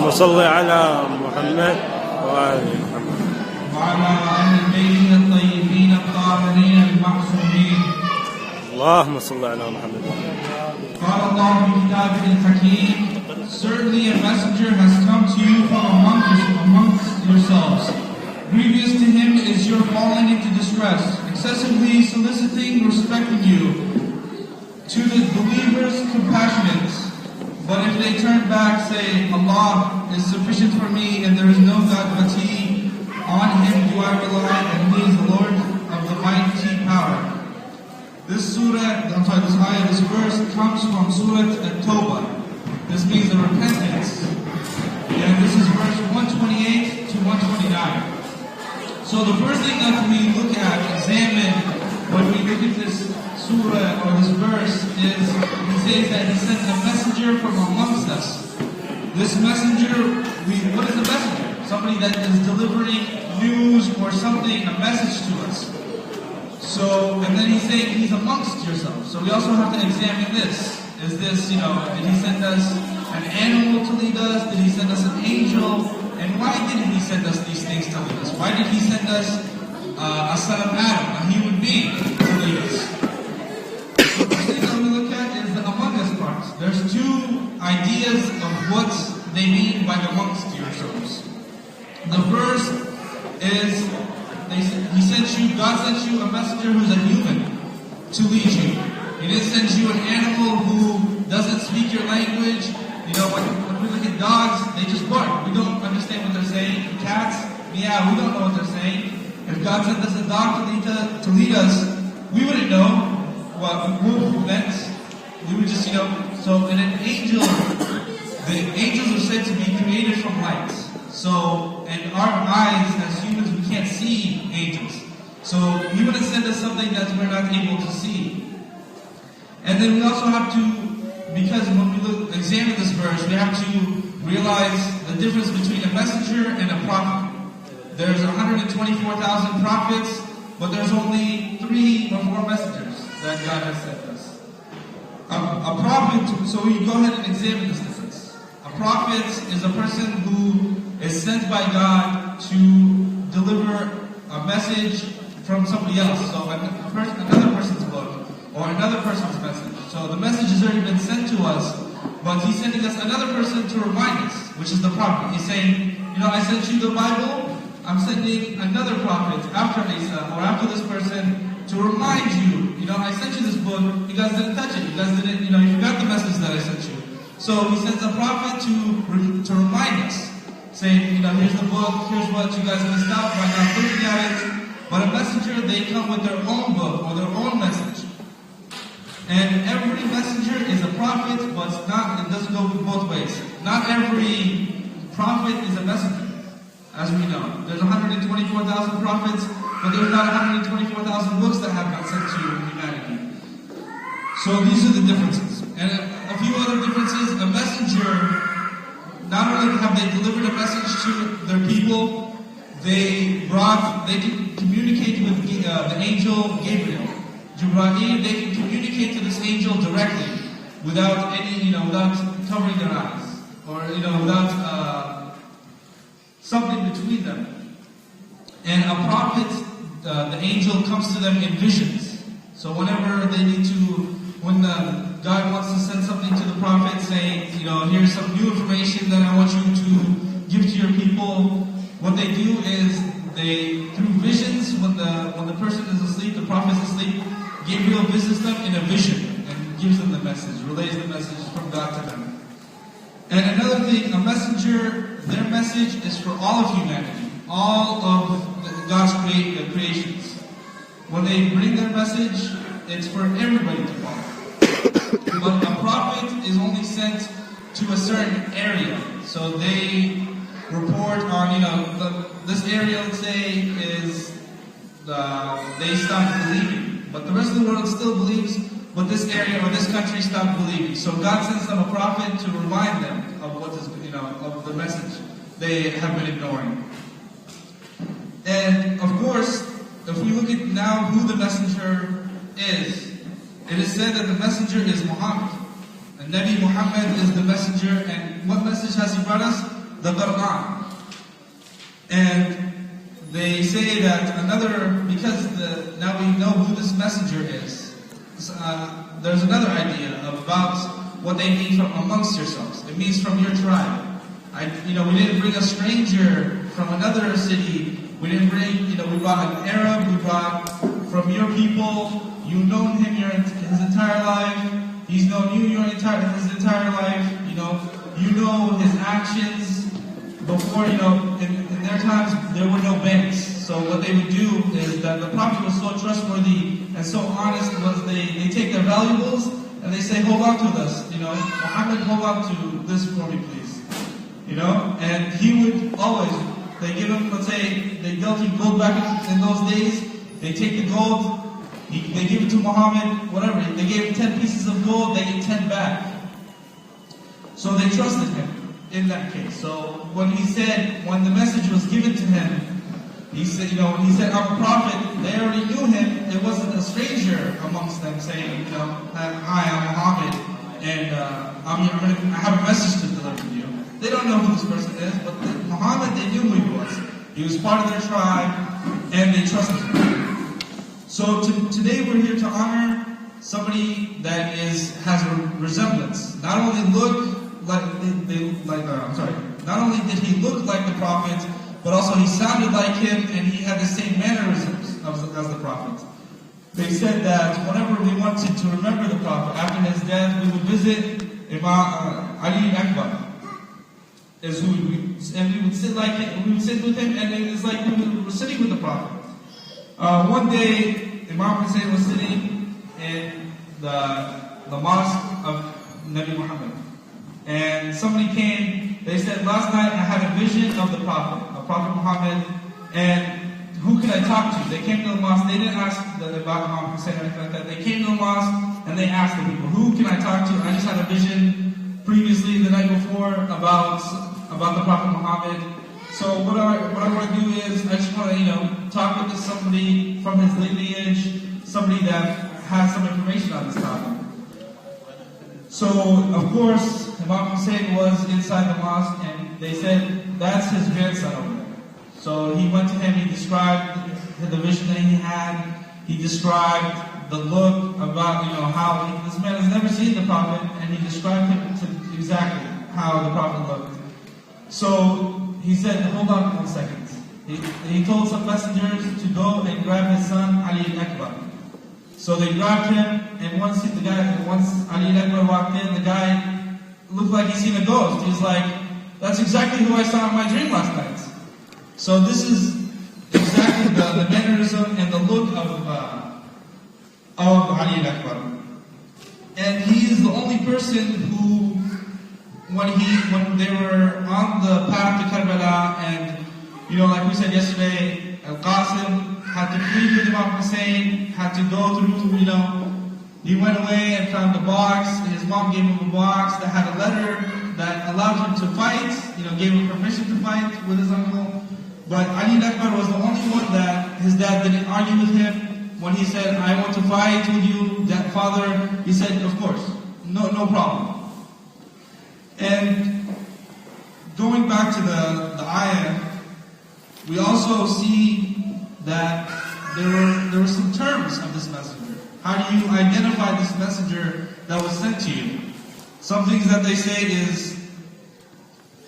اللهم صل على محمد وآل محمد وعلى أهل بيته الطيبين الطاهرين المعصومين. اللهم صل على محمد. قال الله في كتابه الحكيم, certainly a messenger has come to you from amongst yourselves. Grievous to him is your falling into distress, excessively soliciting, respecting you. To the believers, compassionate. But if they turn back, say, Allah is sufficient for me and there is no God but He. On Him do I rely and He is the Lord of the mighty power. This ayah, this verse comes from Surah At-Tawbah. This means the repentance. And this is verse 128 to 129. So the first thing that we look at, examine, when we look at this surah or this verse is, he says that he sent a messenger from amongst us. This messenger, what is a messenger? Somebody that is delivering news or something, a message to us. So, and then he's saying he's amongst yourselves. So we also have to examine this. Is this, did he send us an animal to lead us? Did he send us an angel? And why did he send us these things to lead us? Why did he send us a son of Adam, a human being, to lead us? So the first thing that we look at is the among us part. There's two ideas of what they mean by amongst yourselves. The first is, God sent you a messenger who's a human to lead you. He didn't send you an animal who doesn't speak your language. When we look at dogs, they just bark. We don't understand what they're saying. Cats, meow, we don't know what they're saying. If God sent us a dog to lead us, we wouldn't know what wolf meant. We would just, so and an angel, the angels are said to be created from light. So, and our eyes as humans, we can't see angels. So he wouldn't send us something that we're not able to see. And then we also have to, because when we examine this verse, we have to realize the difference between a messenger and a prophet. There's 124,000 prophets, but there's only 3 or 4 messengers that God has sent us. A prophet, so we go ahead and examine this difference. A prophet is a person who is sent by God to deliver a message from somebody else. So another person's book, or another person's message. So the message has already been sent to us, but he's sending us another person to remind us, which is the prophet. He's saying, I sent you the Bible, I'm sending another prophet after Isa, or after this person, to remind you, I sent you this book, you guys didn't touch it, you guys didn't, you forgot the message that I sent you. So he sends a prophet to remind us, saying, here's the book, here's what you guys missed out by not looking at it. But a messenger, they come with their own book, or their own message. And every messenger is a prophet, but it doesn't go both ways. Not every prophet is a messenger, as we know. There's 124,000 prophets, but there's not 124,000 books that have been sent to humanity. So these are the differences. And a few other differences, a messenger, not only have they delivered a message to their people, they can communicate with the angel Gabriel. They can communicate to this angel directly without without covering their eyes, or without something between them. And a prophet, the angel comes to them in visions. So whenever they need to, when God wants to send something to the prophet, saying, here's some new information that I want you to give to your people, what they do is through visions, when the person is asleep, the prophet is asleep, Gabriel visits them in a vision and gives them the message, relays the message from God to them. And another thing, a messenger, their message is for all of humanity, all of God's creations. When they bring their message, it's for everybody to follow. But a prophet is only sent to a certain area. So they report on, this area, let's say, is, they stopped believing. But the rest of the world still believes, but this area or this country stopped believing. So God sends them a prophet to remind them of what is, of the message they have been ignoring. And of course, if we look at now who the messenger is, it is said that the messenger is Muhammad. And Nabi Muhammad is the messenger, and what message has he brought us? the Qur'an. And they say that now we know who this messenger is. There's another idea about what they mean from amongst yourselves. It means from your tribe. We didn't bring a stranger from another city. We didn't bring, we brought an Arab. We brought from your people. You've known him his entire life. He's known you his entire life. You know his actions. Before, in their times, there were no banks. So what they would do is that the Prophet was so trustworthy and so honest was they take their valuables and they say, hold on to this. Mohammed, hold on to this for me, please. And he would always, they give him, let's say, they dealt him gold back in those days. They take the gold, they give it to Mohammed, whatever. They gave him 10 pieces of gold, they get 10 back. So they trusted him in that case. So when the message was given to him, he said, when he said, I'm a prophet, they already knew him. It wasn't a stranger amongst them saying, hi, I'm Mohammed, and I have a message to deliver to you. They don't know who this person is, but Muhammad, they knew who he was. He was part of their tribe, and they trusted him. So today we're here to honor somebody that has a resemblance. Not only not only did he look like the Prophet, but also he sounded like him, and he had the same mannerisms as the Prophet. They said that whenever we wanted to remember the Prophet after his death, we would visit Ali Akbar. And we would sit with him, and it was like we were sitting with the Prophet. One day, Imam Hussein was sitting in the mosque of Nabi Muhammad. And somebody came, they said, last night I had a vision of the Prophet Muhammad, and who could I talk to? They came to the mosque, they didn't ask about Imam Hussein or anything like that. They came to the mosque, and they asked the people, who can I talk to? I just had a vision previously, the night before, about the Prophet Muhammad. So what I want to do is, I just want to, talk with somebody from his lineage, somebody that has some information on this topic. So, of course, Imam Hussein was inside the mosque, and they said, that's his grandson over there. So he went to him, he described the vision that he had, he described the look about, how this man has never seen the Prophet, and he described him to exactly how the Prophet looked. So he said, hold on 1 second. He told some messengers to go and grab his son, Ali Akbar. So they grabbed him, and once Ali Akbar walked in, the guy looked like he'd seen a ghost. He's like, that's exactly who I saw in my dream last night. So this is exactly the mannerism and the look of Ali Akbar. And he is the only person who, when they were on the path to Karbala, and like we said yesterday, Al-Qasim had to plead with Imam Hussein, had to go through, he went away and found a box. His mom gave him a box that had a letter that allowed him to fight, gave him permission to fight with his uncle. But Ali Akbar was the only one that his dad didn't argue with him. When he said, I want to fight with you, father, he said, of course, no problem. And going back to the ayah, we also see that there were some terms of this messenger. How do you identify this messenger that was sent to you? Some things that they say is,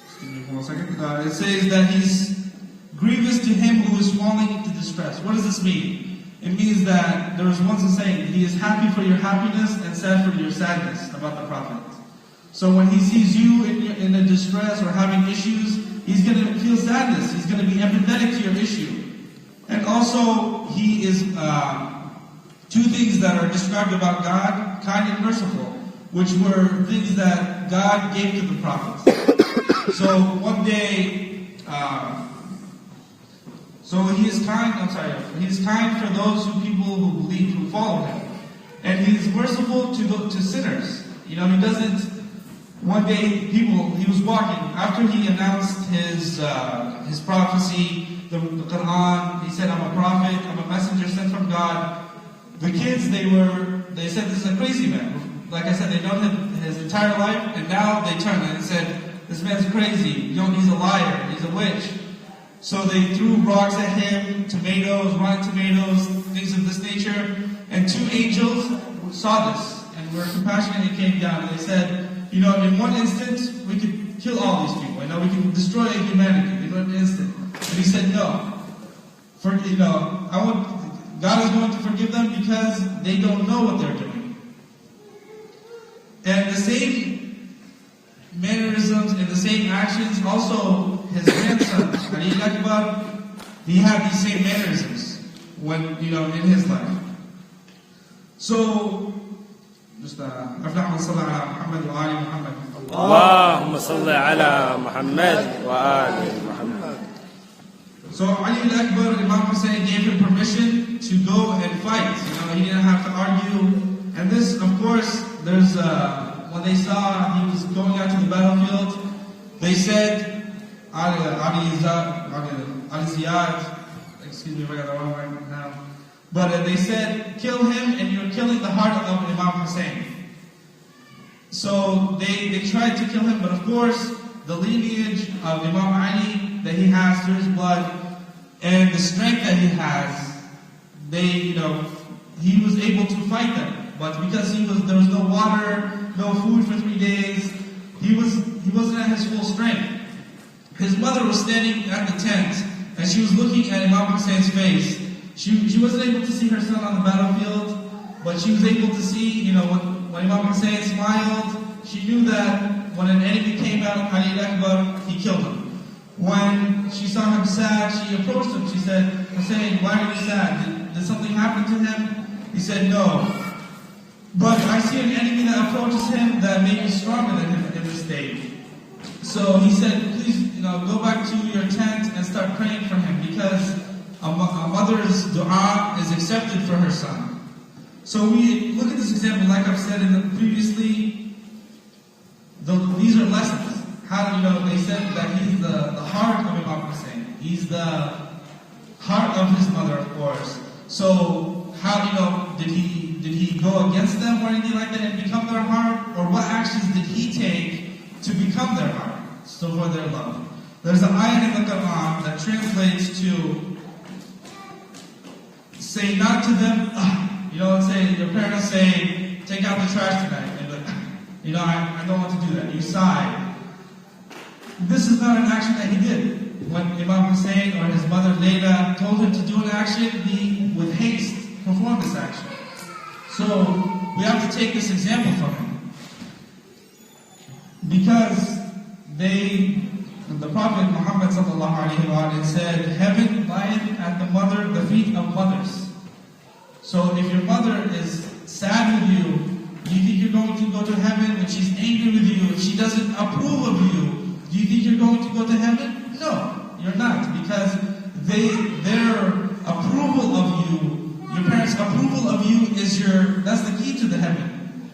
excuse me for 1 second, it says that he's grievous to him who is falling into distress. What does this mean? It means that there was once a saying, he is happy for your happiness and sad for your sadness about the Prophet. So when he sees you in a distress or having issues, he's going to feel sadness. He's going to be empathetic to your issue. And also, he is two things that are described about God, kind and merciful, which were things that God gave to the prophets. So one day, so he is kind, he is kind for those people who believe, who follow him. And he is merciful to sinners. He doesn't, one day he was walking, after he announced his prophecy, the Quran, he said, I'm a prophet, I'm a messenger sent from God. The kids, they said, this is a crazy man. Like I said, they known him his entire life, and now they turned and said, this man's crazy. He's a liar. He's a witch. So they threw rocks at him, tomatoes, rotten tomatoes, things of this nature. And 2 angels saw this and were compassionate and came down. And they said, in one instant, we could kill all these people. We can destroy humanity in one instant. And he said, no. God is going to forgive them because they don't know what they're doing. And the same mannerisms and the same actions, also his grandson, Ali Akbar, he had these same mannerisms when, in his life. So, just اللهم صل على محمد وآل محمد. اللهم صل على محمد وآل محمد. So Ali Akbar, Imam Hussein gave him permission to go and fight. He didn't have to argue. And this, of course, there's when they saw he was going out to the battlefield, they said, Ali Ziyad, excuse me if I got the wrong right now, but they said, kill him and you're killing the heart of Imam Hussein. So they tried to kill him, but of course, the lineage of Imam Ali that he has through his blood and the strength that he has, he was able to fight them. But because there was no water, no food for 3 days, he wasn't at his full strength. His mother was standing at the tent, and she was looking at Imam Hussein's face. She wasn't able to see her son on the battlefield, but she was able to see, when Imam Hussein smiled, she knew that when an enemy came out of Ali Akbar, he killed him. When she saw him sad, she approached him. She said, Hussein, why are you sad? Did something happen to him? He said, no. But I see an enemy that approaches him that may be stronger than him in this stage. So he said, please, go back to your tent and start praying for him, because a mother's dua is accepted for her son. So we look at this example, like I've said previously, these are lessons. How they said that he's the heart of Imam Hussein. He's the heart of his mother, of course. So how did he go against them or anything like that and become their heart? Or what actions did he take to become their heart? So for their love. There's an ayah in the Quran that translates to say not to them, say your parents say, take out the trash tonight. And I don't want to do that. You sigh. This is not an action that he did. When Imam Hussein or his mother Leila told him to do an action, he with haste performed this action. So we have to take this example from him. Because the Prophet Mohammed said, heaven lieth at the feet of mothers. So if your mother is sad with you, do you think you're going to go to heaven? If she's angry with you, if she doesn't approve of you, do you think you're going to go to heaven? No, you're not, because their approval of you, your parents' approval of you that's the key to the heaven.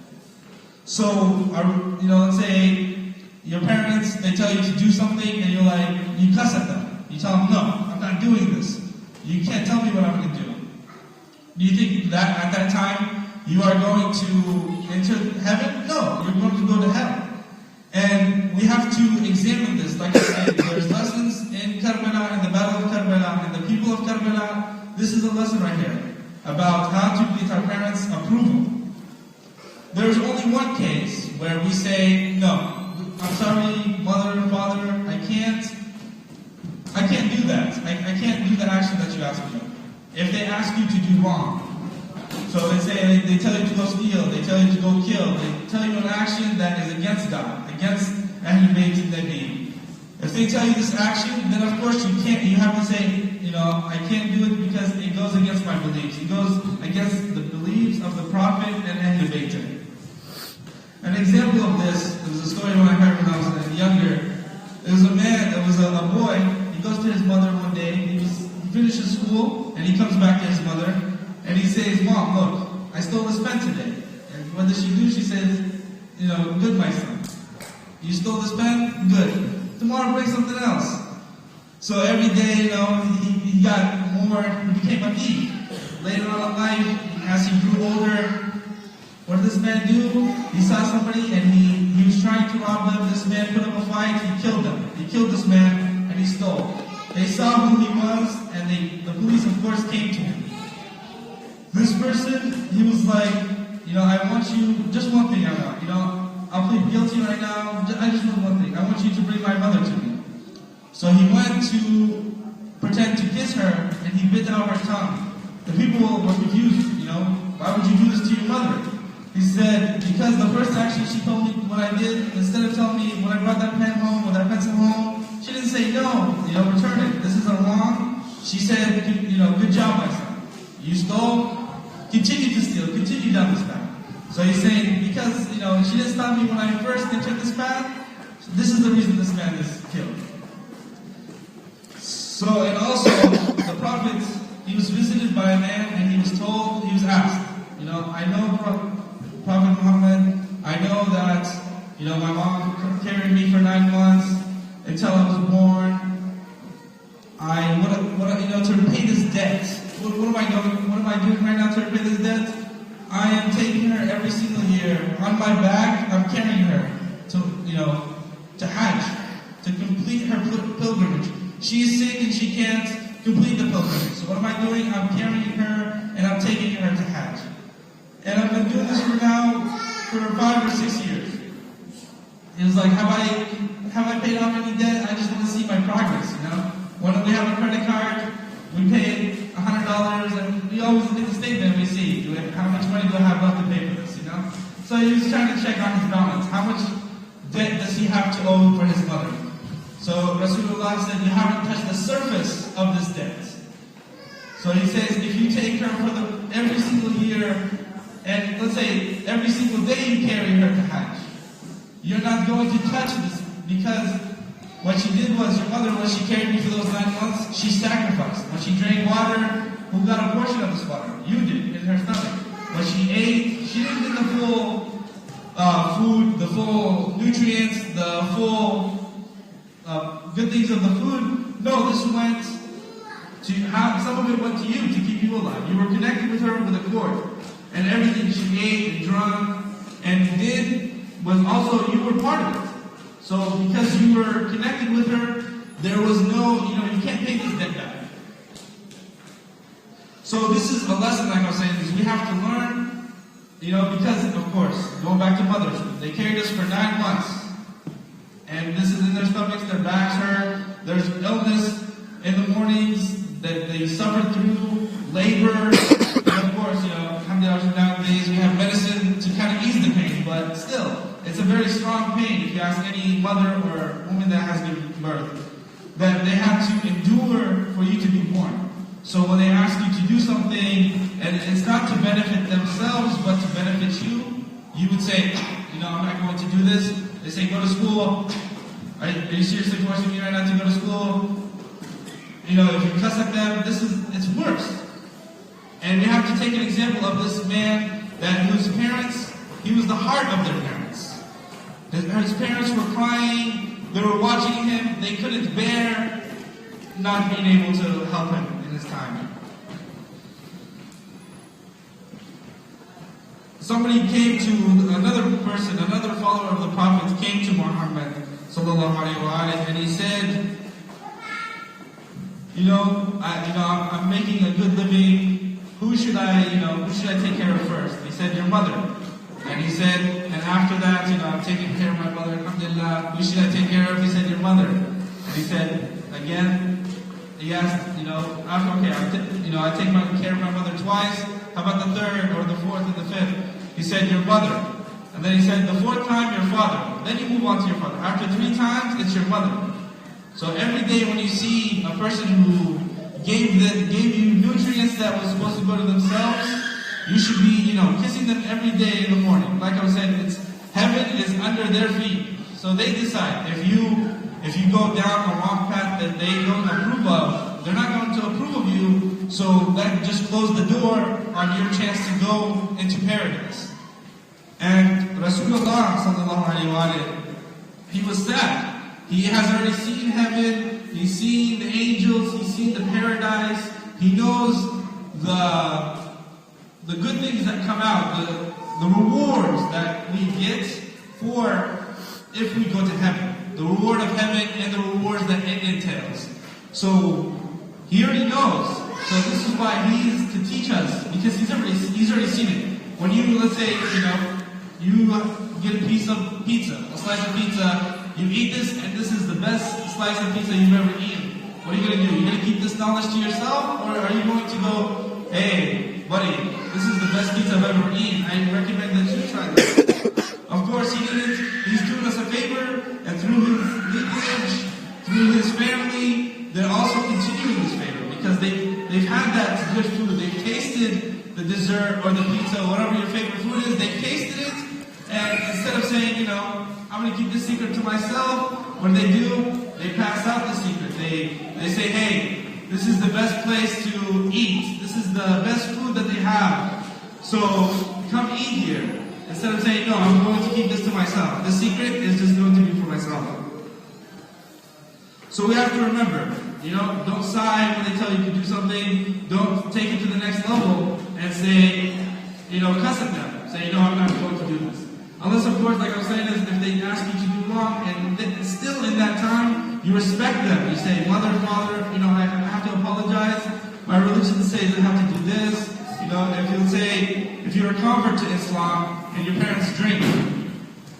So, let's say your parents, they tell you to do something and you cuss at them. You tell them, no, I'm not doing this. You can't tell me what I'm going to do. Do you think that at that time you are going to enter heaven? No, you're going to go to hell. And we have to examine this. Like I said, there's lessons in Karbala, in the battle of Karbala, and the people of Karbala. This is a lesson right here about how to get our parents' approval. There's only one case where we say, no, I'm sorry, mother and father, I can't do that. I can't do the action that you asked me to. If they ask you to do wrong, so they tell you to go steal, they tell you to go kill, they tell you an action that is against God, against Ahlul Bayt al-Nabi. If they tell you this action, then of course you have to say, I can't do it because it goes against my beliefs. It goes against the beliefs of the Prophet and Ahlul Bayt. An example of this, there was a story when I heard when I was younger. There was a boy, he goes to his mother one day, he finishes school, and he comes back to his mother, and he says, Mom, look, I stole this pen today. And what does she do? She says, good, my son. You stole this pen? Good. Tomorrow bring something else. So every day, he got more, he became a thief. Later on in life, as he grew older, what did this man do? He saw somebody and he was trying to rob them. This man put up a fight. night he killed them. He killed this man and he stole. They saw who he was and the police of course came to him. This person, he was like, I want you, just one thing I want, I'll plead guilty right now, I just want one thing. I want you to bring my mother to me. So he went to pretend to kiss her and he bit out her tongue. The people were confused, why would you do this to your mother? He said, because the first action she told me what I did, instead of telling me when I brought that pen home or that pencil home, she didn't say no, return it. This is wrong. She said, good job, my son. You stole, continue to steal, continue down this path. So he's saying, because, she didn't stop me when I first entered this path, this is the reason this man is killed. So, and also, the Prophet, he was visited by a man and he was asked, I know Prophet Mohammed, I know that, my mom carried me for 9 months until I was born. To repay this debt. What am I doing right now to repay this debt? I am taking her every single year. On my back, I'm carrying her to Hajj, to complete her pilgrimage. She is sick and she can't complete the pilgrimage. So what am I doing? I'm carrying her and I'm taking her to Hajj. And I've been doing this for 5 or 6 years. It was like, have I paid off any debt? I just want to see my progress, When we have a credit card, we pay $100 and we always look at the statement and we see, how much money do I have left to pay for this, So he was trying to check on his balance. How much debt does he have to owe for his mother? So Rasulullah said, you haven't touched the surface of this debt. So he says, if you take her for every single year, and let's say every single day you carry her to Hajj, you're not going to touch this, because what she did was, your mother, when she carried me for those 9 months, she sacrificed. When she drank water, who got a portion of this water? You did, in her stomach. When she ate, she didn't get the full food, the full nutrients, the full good things of the food. No, this went to some of it went to you to keep you alive. You were connected with her with a cord. And everything she ate and drank and did was also, you were part of it. So because you were connected with her, there was no, you can't pay this debt back. So this is a lesson, like I was saying, is we have to learn, because, of course, going back to mothers, they carried us for 9 months. And this is in their stomachs, their backs hurt, there's illness in the mornings that they suffer through, labor, and of course, alhamdulillah, nowadays we have medicine to kind of ease the pain, but still, it's a very strong pain if you ask any mother or woman that has given birth, that they have to endure for you to be born. So when they ask you to do something, and it's not to benefit themselves, but to benefit you, you would say, I'm not going to do this. They say, go to school. Are you seriously forcing me right now to go to school? If you cuss at them, it's worse. And we have to take an example of this man whose parents, he was the heart of their parents. His parents were crying, they were watching him, they couldn't bear not being able to help him in his time. Somebody came to another person, another follower of the Prophet came to Muhammad sallallahu alaihi wasallam, and he said, I'm making a good living. Who should I take care of first? He said, your mother. And he said, and after that, I'm taking care of my mother, alhamdulillah. Who should I take care of? He said, your mother. And he said, again, he asked, I take care of my mother twice. How about the third or the fourth and the fifth? He said, your mother. And then he said, the fourth time, your father. Then you move on to your father. After 3 times, it's your mother. So every day when you see a person who gave you nutrients that was supposed to go to themselves, you should be, kissing them every day in the morning. Like I was saying, heaven is under their feet. So they decide. If you go down a wrong path that they don't approve of, they're not going to approve of you. So that just closed the door on your chance to go into paradise. And Rasulullah sallallahu alaihi wasallam, he was sad. He has already seen heaven, he's seen the angels, he's seen the paradise, he knows the good things that come out, the rewards that we get for if we go to heaven. the reward of heaven and the rewards that it entails. So he already knows. So this is why he's to teach us, because he's already seen it. When you, let's say, you get a piece of pizza, a slice of pizza, you eat this, and this is the best slice of pizza you've ever eaten. What are you going to do? You're going to keep this knowledge to yourself, or are you going to go, hey, buddy, this is the best pizza I've ever eaten. I recommend that you try this. Of course, he's doing us a favor, and through his lineage, through his family, they're also continuing this favor, because they've had that good food. They've tasted the dessert or the pizza, whatever your favorite food is, they've tasted it, and instead of saying, I'm going to keep this secret to myself, what do? They pass out the secret. They say, hey, this is the best place to eat. This is the best food that they have. So come eat here. Instead of saying, no, I'm going to keep this to myself. The secret is just going to be for myself. So we have to remember, don't sigh when they tell you to do something. Don't take it to the next level and say, cuss at them. Say, no, I'm not going to do this. Unless, of course, like I was saying, if they ask you to do wrong, and still in that time, you respect them. You say, mother, father, I have to apologize. My religion says I have to do this. If you're a convert to Islam and your parents drink,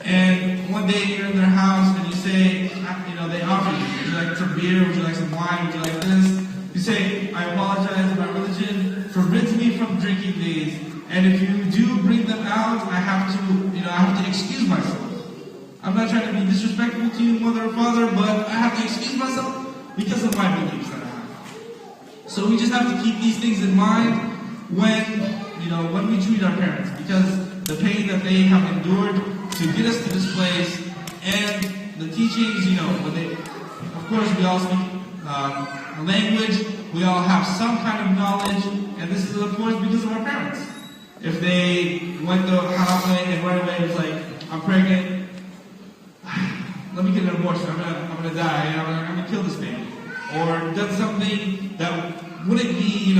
and one day you're in their house and you say, they offer you, would you like some beer, would you like some wine, would you like this? You say, I apologize, my religion forbids me from drinking these, and if you do bring them out, I have to excuse myself. I'm not trying to be disrespectful to you, mother or father, but I have to excuse myself because of my beliefs that I have. So we just have to keep these things in mind when we treat our parents, because the pain that they have endured to get us to this place, and the teachings, of course we all speak language, we all have some kind of knowledge, and this is of course because of our parents. If they went the haram way and right away it was like, I'm pregnant, let me get an abortion, I'm gonna die, I'm gonna kill this baby. Or done something that wouldn't be,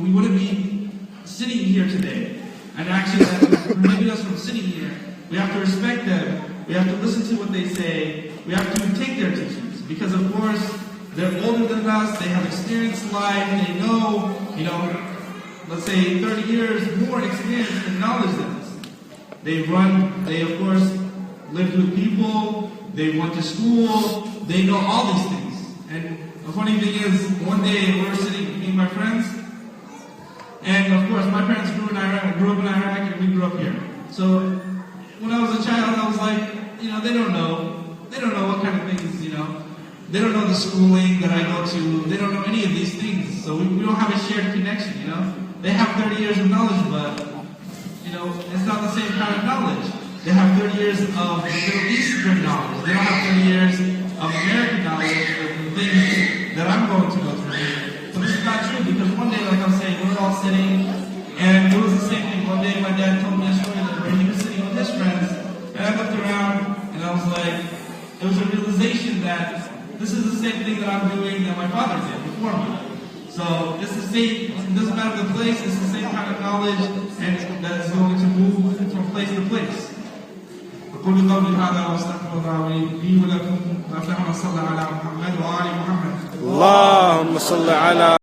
we wouldn't be sitting here today. And actually that prevented us from sitting here. We have to respect them. We have to listen to what they say. We have to take their teachings. Because of course, they're older than us, they have experienced life, they know, let's say 30 years more experience and knowledge than us. They of course lived with people, they went to school, they know all these things. And the funny thing is, one day we were sitting, me and my friends, and of course my parents grew up in Iraq and we grew up here. So when I was a child, I was like, they don't know what kind of things, they don't know the schooling that I go to, they don't know any of these things. So we don't have a shared connection, They have 30 years of knowledge, but, it's not the same kind of knowledge. They have 30 years of Middle Eastern knowledge. They don't have 30 years of American knowledge of the things that I'm going to go through. So this is not true, because one day, like I'm saying, we were all sitting, and it was the same thing. One day my dad told me a story where he was sitting with his friends, and I looked around, and I was like, it was a realization that this is the same thing that I'm doing that my father did before me. So it's the same, it doesn't matter the place, it's the same kind of knowledge, and that is going to move from place to place. أقول قولي هذا وأستغفر الله لي ولكم وأتمنى صلى على محمد وآل محمد. اللهم صل على